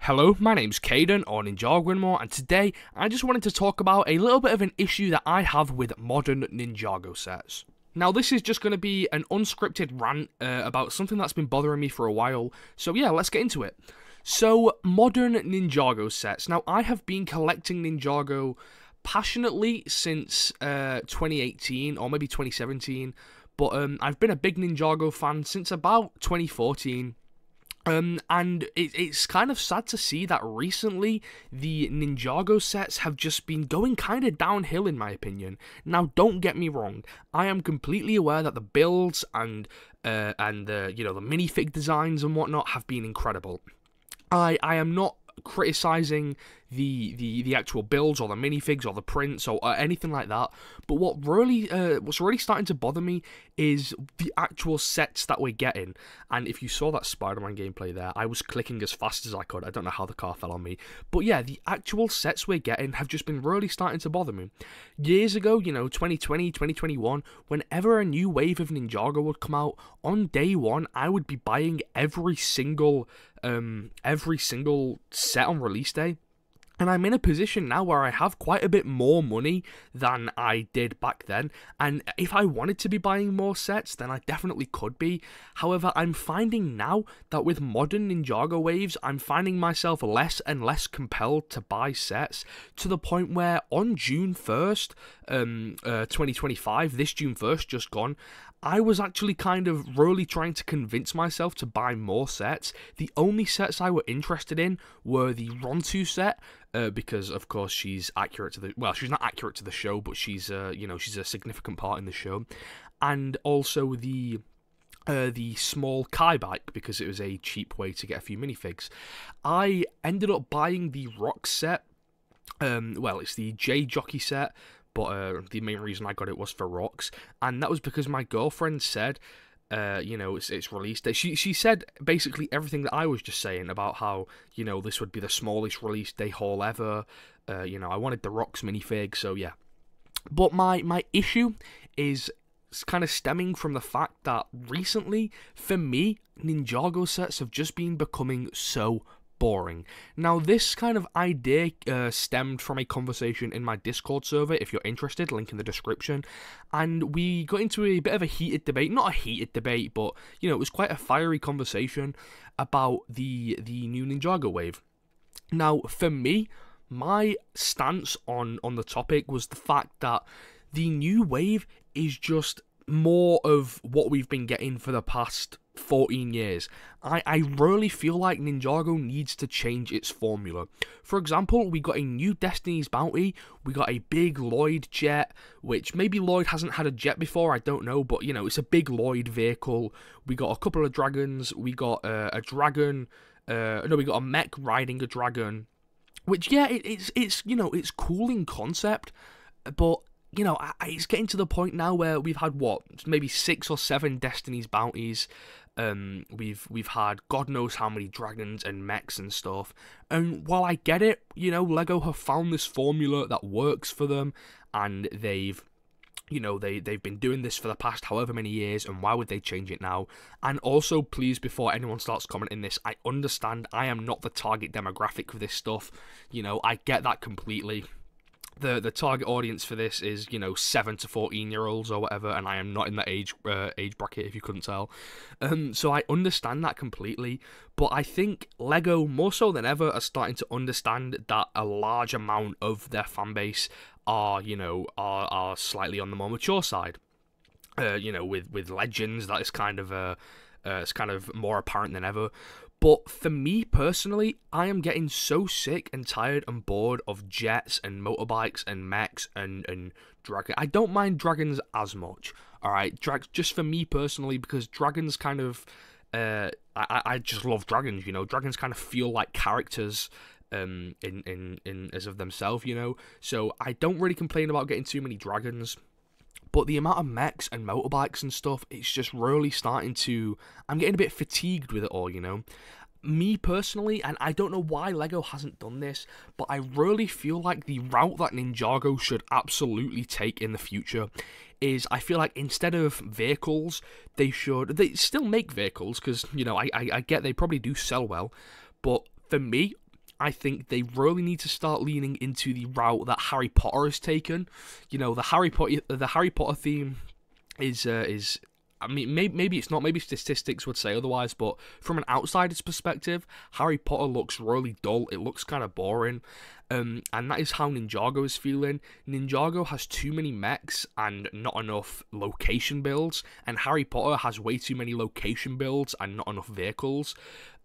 Hello, my name's Caden, or Ninjago, and today I just wanted to talk about a little bit of an issue that I have with modern Ninjago sets. Now, this is just going to be an unscripted rant about something that's been bothering me for a while, so yeah, let's get into it. So, modern Ninjago sets. Now, I have been collecting Ninjago passionately since 2018, or maybe 2017, but I've been a big Ninjago fan since about 2014. And it's kind of sad to see that recently the Ninjago sets have just been going kind of downhill, in my opinion. Now, don't get me wrong, I am completely aware that the builds and the the minifig designs and whatnot have been incredible. I am not criticizing the actual builds or the minifigs or the prints or anything like that, but what's really starting to bother me is the actual sets that we're getting. And if you saw that Spider-Man gameplay there, I was clicking as fast as I could. I don't know how the car fell on me, but yeah, the actual sets we're getting have just been really starting to bother me. Years ago, 2020, 2021, whenever a new wave of Ninjago would come out, on day one I would be buying every single set on release day. And I'm in a position now where I have quite a bit more money than I did back then, and if I wanted to be buying more sets, then I definitely could be. However, I'm finding now that with modern Ninjago waves, I'm finding myself less and less compelled to buy sets, to the point where on June 1st, 2025, this June 1st just gone, I was actually kind of really trying to convince myself to buy more sets. The only sets I were interested in were the Rontu set, because of course she's accurate to the, well, she's not accurate to the show, but she's she's a significant part in the show, and also the small Kai bike, because it was a cheap way to get a few minifigs. I ended up buying the Rock set. It's the J Jockey set, but the main reason I got it was for rocks, and that was because my girlfriend said, it's release day. She said basically everything that I was just saying about how, this would be the smallest release day haul ever. I wanted the rocks minifig, so yeah. But my issue is kind of stemming from the fact that recently, for me, Ninjago sets have just been becoming so boring. Now, this kind of idea stemmed from a conversation in my Discord server. If you're interested, link in the description. And we got into a bit of a heated debate. Not a heated debate, but, it was quite a fiery conversation about the new Ninjago wave. Now, for me, my stance on the topic was the fact that the new wave is just more of what we've been getting for the past 14 years. I really feel like Ninjago needs to change its formula. For example, we got a new Destiny's Bounty, we got a big Lloyd jet, which maybe Lloyd hasn't had a jet before, I don't know, but it's a big Lloyd vehicle. We got a couple of dragons, we got a dragon, we got a mech riding a dragon, which, yeah, it's cool in concept, but it's getting to the point now where we've had, maybe 6 or 7 Destiny's Bounties. We've had God knows how many dragons and mechs and stuff. And while I get it, LEGO have found this formula that works for them, and they've been doing this for the past however many years, and why would they change it now? And also, please, before anyone starts commenting this, I understand I am not the target demographic for this stuff. I get that completely. The target audience for this is 7 to 14-year-olds or whatever, and I am not in that age bracket, if you couldn't tell. So I understand that completely, but I think LEGO, more so than ever, are starting to understand that a large amount of their fan base are slightly on the more mature side. With Legends, that is kind of it's kind of more apparent than ever. But for me personally, I am getting so sick and tired and bored of jets and motorbikes and mechs and dragons. I don't mind dragons as much, alright? Just for me personally, because dragons kind of, I just love dragons, Dragons kind of feel like characters in as of themselves, So I don't really complain about getting too many dragons. But the amount of mechs and motorbikes and stuff, it's just really starting to... I'm getting a bit fatigued with it all, Me personally, and I don't know why LEGO hasn't done this, but I really feel like the route that Ninjago should absolutely take in the future is, I feel like instead of vehicles, they still make vehicles, because, I get they probably do sell well, but for me, I think they really need to start leaning into the route that Harry Potter has taken. You know, the Harry Potter theme is I mean, maybe it's not. Maybe statistics would say otherwise, but from an outsider's perspective, Harry Potter looks really dull. It looks kind of boring, and that is how Ninjago is feeling. Ninjago has too many mechs and not enough location builds, and Harry Potter has way too many location builds and not enough vehicles.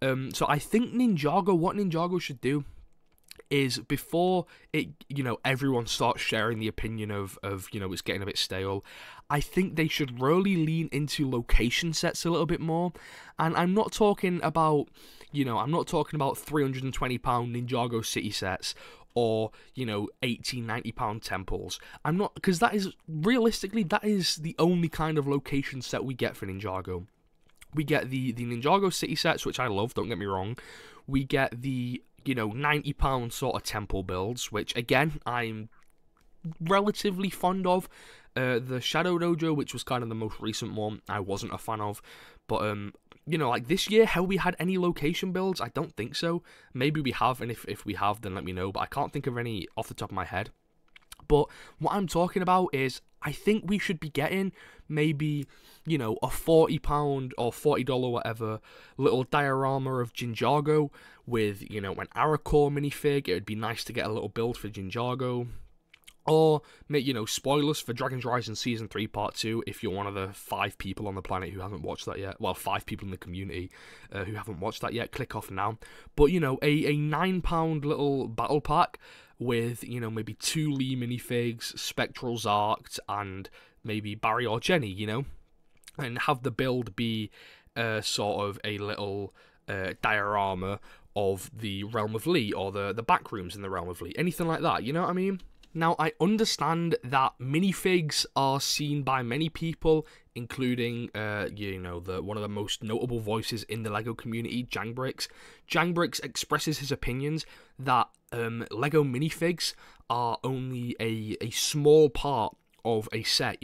So I think what Ninjago should do is, before it, everyone starts sharing the opinion of it's getting a bit stale, I think they should really lean into location sets a little bit more. And I'm not talking about, £320 Ninjago city sets, or, £80-90 temples. I'm not, because that is the only kind of location set we get for Ninjago. We get the Ninjago city sets, which I love, don't get me wrong. We get the £90 sort of temple builds, which again I'm relatively fond of. The Shadow Dojo, which was kind of the most recent one, I wasn't a fan of. But like this year, have we had any location builds? I don't think so. Maybe we have, and if we have, then let me know. But I can't think of any off the top of my head. But what I'm talking about is, I think we should be getting maybe, a £40 or $40 whatever little diorama of Ninjago with, an Aracore minifig. It would be nice to get a little build for Ninjago. Or, spoilers for Dragon's Rising Season 3 Part 2, if you're one of the 5 people on the planet who haven't watched that yet. Well, 5 people in the community who haven't watched that yet, click off now. But, a £9 little battle pack with, maybe 2 Lee minifigs, Spectral Zarked, and maybe Barry or Jenny, and have the build be sort of a little diorama of the Realm of Lee, or the back rooms in the Realm of Lee, anything like that, you know what I mean? Now, I understand that minifigs are seen by many people, including, one of the most notable voices in the LEGO community, Jangbricks. Jangbricks expresses his opinions that LEGO minifigs are only a small part of a set,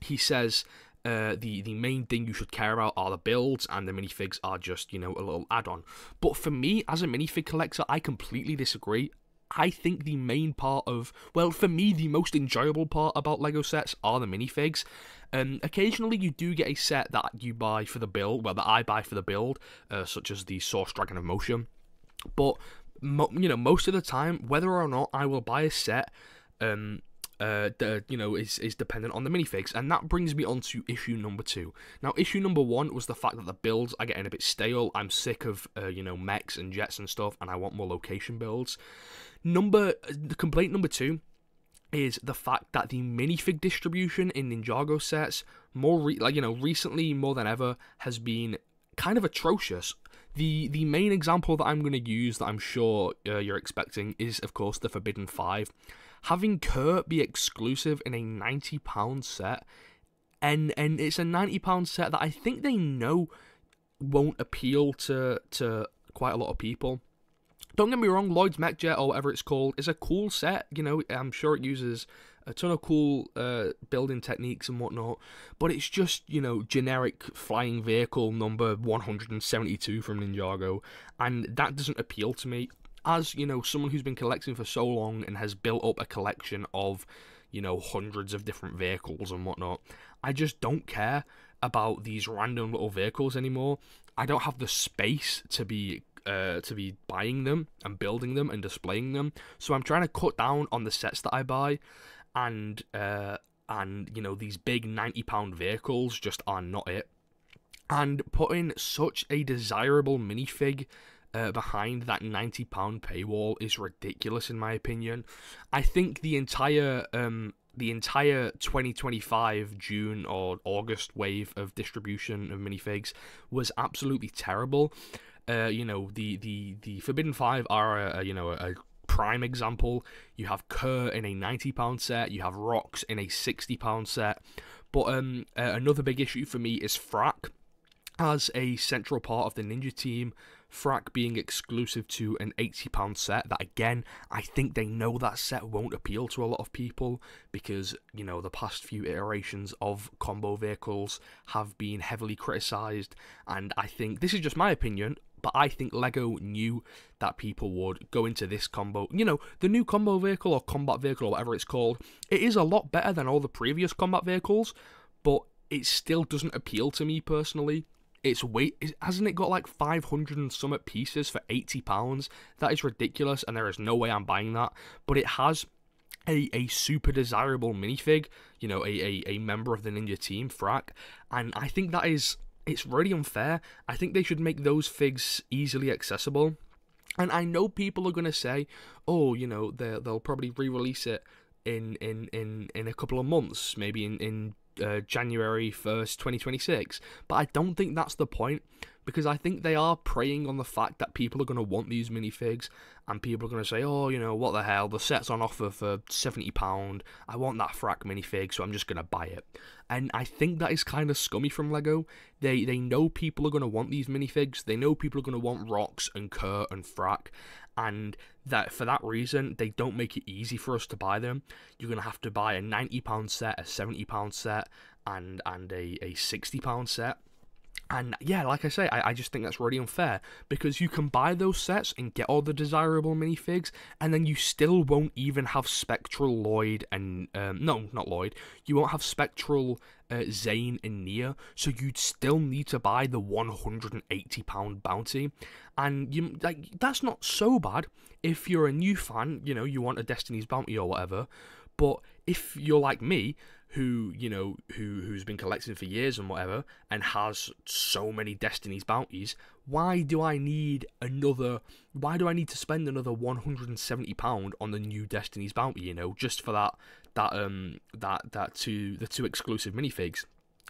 He says the main thing you should care about are the builds, and the minifigs are just, a little add-on. But for me, as a minifig collector, I completely disagree. I think the main part for me, the most enjoyable part about LEGO sets are the minifigs. Occasionally you do get a set that you buy for the build, that I buy for the build, such as the Source Dragon of Motion. But, most of the time, whether or not I will buy a set, is dependent on the minifigs. And that brings me on to issue number 2. Now, issue number 1 was the fact that the builds are getting a bit stale. I'm sick of, mechs and jets and stuff, and I want more location builds. The complaint number 2 is the fact that the minifig distribution in Ninjago sets, recently more than ever, has been kind of atrocious. The main example that I'm going to use, that I'm sure you're expecting, is of course the Forbidden 5. Having Kurt be exclusive in a £90 set, and it's a £90 set that I think they know won't appeal to quite a lot of people. Don't get me wrong, Lloyd's MechJet, or whatever it's called, is a cool set. I'm sure it uses a ton of cool building techniques and whatnot, but it's just, generic flying vehicle number 172 from Ninjago, and that doesn't appeal to me. As, someone who's been collecting for so long and has built up a collection of, hundreds of different vehicles and whatnot, I just don't care about these random little vehicles anymore. I don't have the space to be buying them and building them and displaying them, so I'm trying to cut down on the sets that I buy, and these big £90 vehicles just are not it. And putting such a desirable minifig behind that £90 paywall is ridiculous, in my opinion. I think the entire 2025 June or August wave of distribution of minifigs was absolutely terrible. The Forbidden 5 are a prime example. You have Kurt in a £90 set, you have Rox in a £60 set. But another big issue for me is Frack. As a central part of the ninja team, Frack being exclusive to an £80 set, that again, I think they know that set won't appeal to a lot of people because, you know, the past few iterations of combo vehicles have been heavily criticised, and I think, this is just my opinion, but I think LEGO knew that people would go into this combo. You know, the new combo vehicle or combat vehicle or whatever it's called, it is a lot better than all the previous combat vehicles, but it still doesn't appeal to me personally. Hasn't it got like 500 and some pieces for £80? That is ridiculous, and there is no way I'm buying that. But it has a super desirable minifig, you know, a member of the Ninja team, Frack, and I think that is, it's really unfair. I think they should make those figs easily accessible. And I know people are going to say, oh, you know, they'll probably re-release it in a couple of months, maybe in January 1st, 2026. But I don't think that's the point, because I think they are preying on the fact that people are going to want these minifigs, and people are going to say, oh, you know, what the hell, the set's on offer for £70, I want that Frack minifig, so I'm just going to buy it. And I think that is kind of scummy from LEGO. They know people are going to want these minifigs, they know people are going to want Rox and Kurt and Frack, and that for that reason, they don't make it easy for us to buy them. You're going to have to buy a £90 set, a £70 set, and a £60 set. And yeah, like I say, I just think that's really unfair, because you can buy those sets and get all the desirable minifigs, and then you still won't even have Spectral Lloyd and, no, not Lloyd, you won't have Spectral Zane and Nia, so you'd still need to buy the £180 bounty, and you, like, that's not so bad if you're a new fan, you know, you want a Destiny's bounty or whatever. But if you're like me, who, you know, who's been collecting for years and whatever, and has so many Destiny's bounties, why do I need to spend another £170 on the new Destiny's bounty, you know, just for the two exclusive minifigs?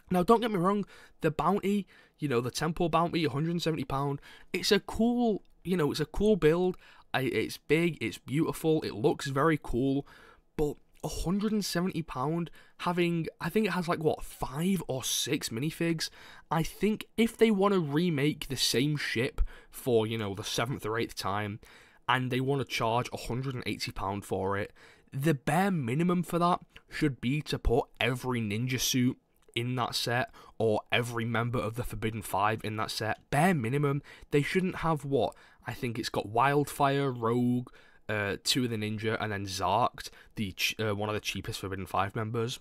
Now, don't get me wrong, the bounty, you know, the temple bounty, £170, it's a cool, you know, it's a cool build. It's big, it's beautiful, it looks very cool, but £170 having, I think it has like, what, 5 or 6 minifigs. I think if they want to remake the same ship for, you know, the 7th or 8th time, and they want to charge £180 for it, the bare minimum for that should be to put every ninja suit in that set, or every member of the Forbidden Five in that set. Bare minimum. They shouldn't have, what, I think it's got Wildfire, Rogue, 2 of the Ninja, and then Zarked, one of the cheapest Forbidden Five members.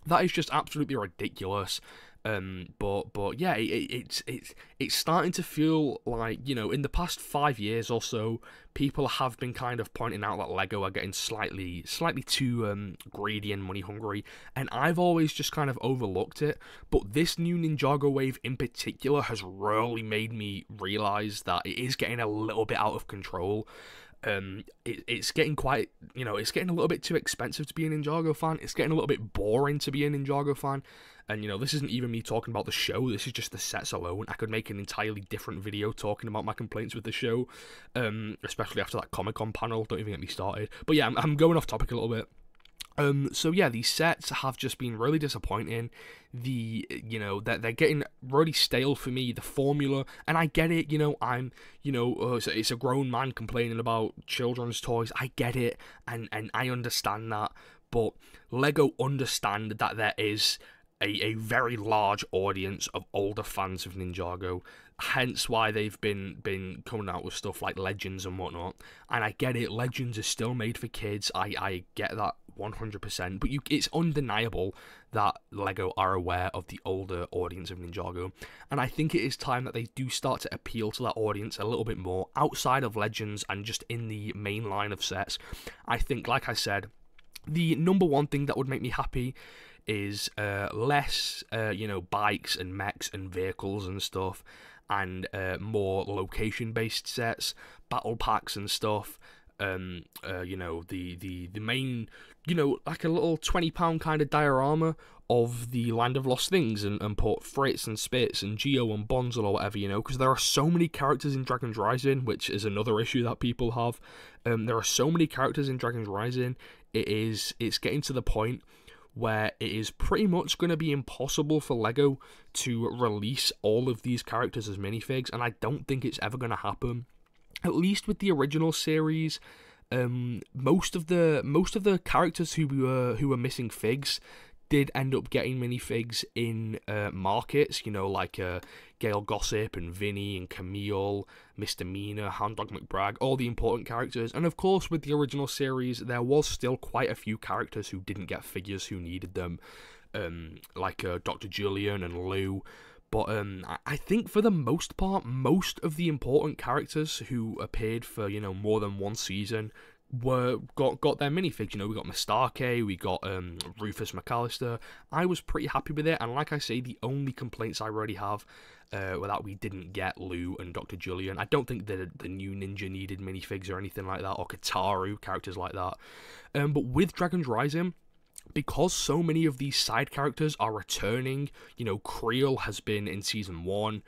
That is just absolutely ridiculous. But yeah, it's starting to feel like, you know, in the past 5 years or so, people have been kind of pointing out that LEGO are getting slightly too greedy and money hungry, and I've always just kind of overlooked it. But this new Ninjago wave in particular has really made me realize that it is getting a little bit out of control. It's getting quite, you know, it's getting a little bit too expensive to be a Ninjago fan. It's getting a little bit boring to be a Ninjago fan. And, you know, this isn't even me talking about the show. This is just the sets alone. I could make an entirely different video talking about my complaints with the show, especially after that Comic-Con panel. Don't even get me started. But yeah, I'm going off topic a little bit. So yeah, these sets have just been really disappointing. You know, they're getting really stale for me, the formula, and I get it, you know, it's a grown man complaining about children's toys, I get it, and I understand that, but LEGO understand that there is a very large audience of older fans of Ninjago, hence why they've been coming out with stuff like Legends and whatnot, and I get it, Legends is still made for kids, I get that 100%, but it's undeniable that LEGO are aware of the older audience of Ninjago, and I think it is time that they do start to appeal to that audience a little bit more, outside of Legends and just in the main line of sets. I think, like I said, the number one thing that would make me happy is less, you know, bikes and mechs and vehicles and stuff, and more location-based sets, battle packs and stuff. You know, the main, you know, like a little £20 kind of diorama of the Land of Lost Things, and put Fritz and Spitz and Geo and Bonzel or whatever, you know, because there are so many characters in Dragon's Rising, which is another issue that people have. There are so many characters in Dragon's Rising, it's getting to the point where it is pretty much going to be impossible for LEGO to release all of these characters as minifigs, and I don't think it's ever going to happen. At least with the original series, most of the characters who were missing figs did end up getting minifigs in markets, you know, like Gail Gossip and Vinny and Camille, Mr. Mina, Hound Dog McBragg, all the important characters. And of course, with the original series, there was still quite a few characters who didn't get figures who needed them, like Dr. Julian and Lou. But I think for the most part, most of the important characters who appeared for, you know, more than one season got their minifigs. You know, we got Mistake, we got Rufus McAllister. I was pretty happy with it, and like I say, the only complaints I already have were that we didn't get Lou and Dr. Julian. I don't think the new Ninja needed minifigs or anything like that, or Kataru, characters like that. But with Dragon's Rising, because so many of these side characters are returning, you know, Creel has been in Season 1,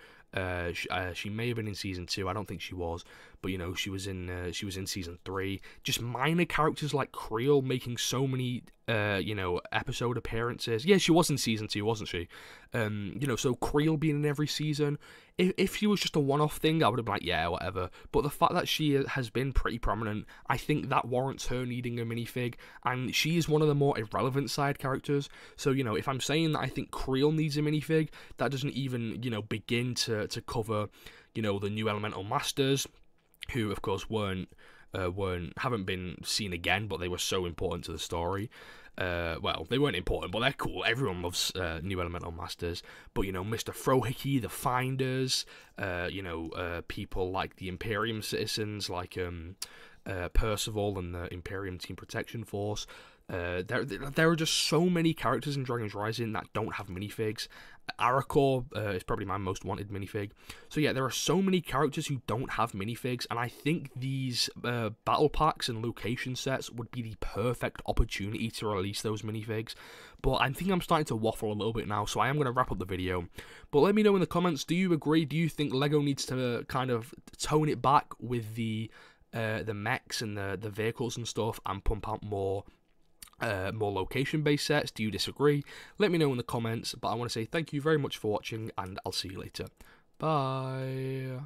she may have been in Season 2, I don't think she was, but you know, she was in Season 3. Just minor characters like Creel making so many, you know, episode appearances. Yeah, she was in Season 2, wasn't she? You know, so Creel being in every season. If she was just a one-off thing, I would have been like, yeah, whatever. But the fact that she has been pretty prominent, I think that warrants her needing a minifig, and she is one of the more irrelevant side characters. So, you know, if I'm saying that I think Creel needs a minifig, that doesn't even, you know, begin to cover, you know, the new Elemental Masters, who, of course, haven't been seen again, but they were so important to the story. Well, they weren't important, but they're cool. Everyone loves new Elemental Masters. But, you know, Mr. Frohickey, the Finders, you know, people like the Imperium citizens, like Percival and the Imperium Team Protection Force. There are just so many characters in Dragon's Rising that don't have minifigs. Aracor is probably my most wanted minifig. So yeah, there are so many characters who don't have minifigs, and I think these battle packs and location sets would be the perfect opportunity to release those minifigs. But I think I'm starting to waffle a little bit now, so I am going to wrap up the video. But let me know in the comments, do you agree? Do you think LEGO needs to kind of tone it back with the mechs and the vehicles and stuff, and pump out more location-based sets? Do you disagree? Let me know in the comments, but I want to say thank you very much for watching, and I'll see you later. Bye.